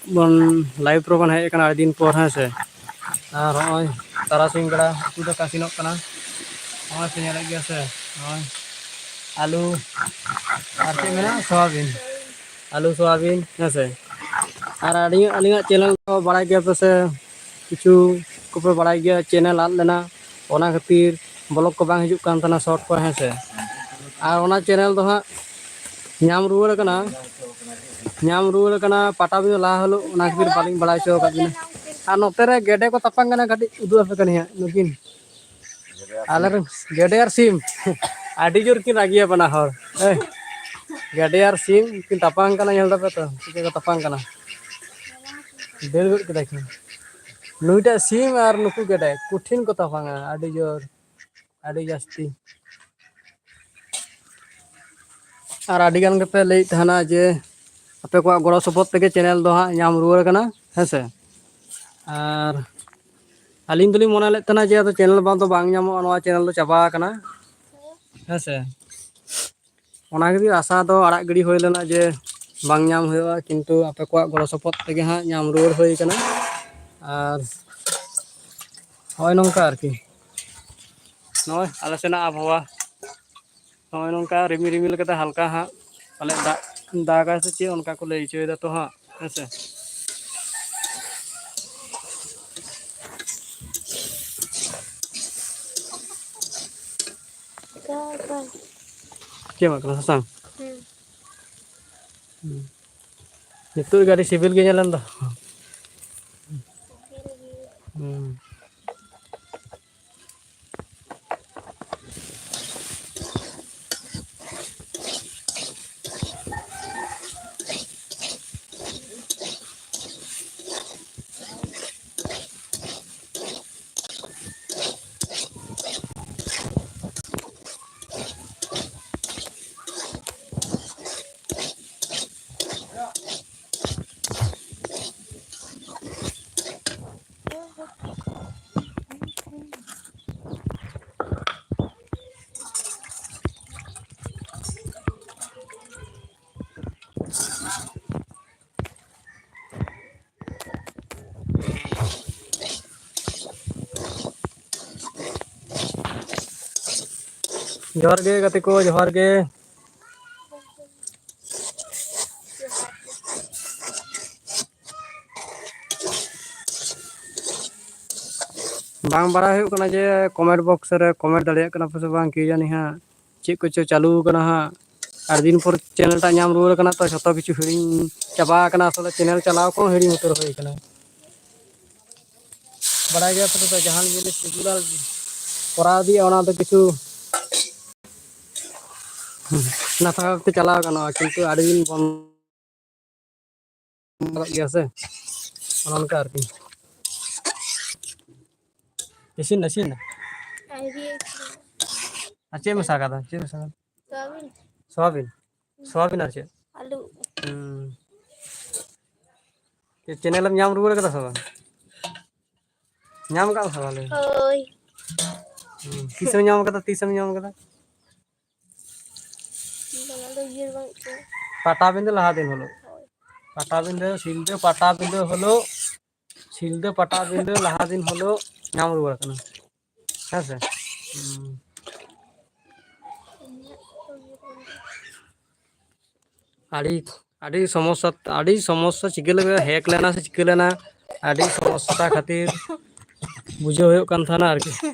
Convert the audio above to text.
बन लाइव रो बन है कना आड़ी दिन पर है से और होय तारासिंग गड़ा उतु दा कासिनोक कना होय पे नेला गया से होय आलू और के मेना सोयाबीन आलू सोयाबीन है से और अलिंगा चैनल को बड़ा गया पे से किछु को पे बड़ा गया चैनल आद लेना ओना खातिर ब्लॉग को बांग हिजुक कान तना शॉर्ट को है से और ओना चैनल दो हा नाम रुवर कना नाम रुवर कना पटाबी ला हलो ओना खातिर बालिंग बड़ा चो कादिना और नोते रे गेडे को तपांग कना काटी उदु आपे कनिया नुकिन आलर गेडे और सिम आडी जोर किन रागिया बना हर ए गेडे और सिम किन तपांग कना नेल दपे तो चिके को तपांग कना देर गुड के देखिन नुइटा सिम और नुकु गेडे कुठिन को तपांगा आडी जोर आडी जास्ती और आडी गान के पे लई थाना जे आपे को गड़ो सपोर्ट तेगे चैनल दो हा नाम रुवर कना हेसे और आलिंग दुली मोना ले तना जे तो चैनल बां तो बांग नामो नवा चैनल तो चाबा कना हेसे ओना गे आशा दो आड़ा गिड़ी होय लेना जे बांग नाम होयवा किंतु आपे को गड़ो सपोर्ट तेगे हा नाम रुवर होय कना और होय नंका आरकी नय आले सेना आबहावा होय नंका रिमि रिमिल कते हल्का हा पाले दागा से चे उनका को लई चोय दा तो हा हेसे चे मा सांग नितु गाड़ी सिविल के नेलन दा जोहार गे गति को जोहार गे बांग बड़ा हुई कना जे कमेंट बॉक्स रे कमेंट दाड़िया कना पे बांग की जानी हा चे कुछ चालू कना हा और दिन पर चैनल टा नाम रुवर कना तो जतो किछु हिडिंग चाबा कना असले चैनल चलाव को हिडिंग उतर होई कना बड़ा गया तो जहान जिनिस रेगुलर करा दी ओना तो किछु ना था ते चलाव कना किंतु आडी दिन बन गया से ओनका आरकी इसिन नसिन अच्छे में सागा था अच्छे में सागा सोयाबीन सोयाबीन अच्छे आलू ये चैनल में नाम रुवर कदा सब नाम का सवाल है ओय तीस में नाम कदा पटाबिंद लहा दिन हलो पटाबिंद सिलदे पटाबिंद लहा दिन हलो नाम रुवर कना हेसे आड़ी आड़ी समस्या चिके लगे हैक लेना से चिके लेना आड़ी समस्या खातिर बुझे होयो कान थाना आरकी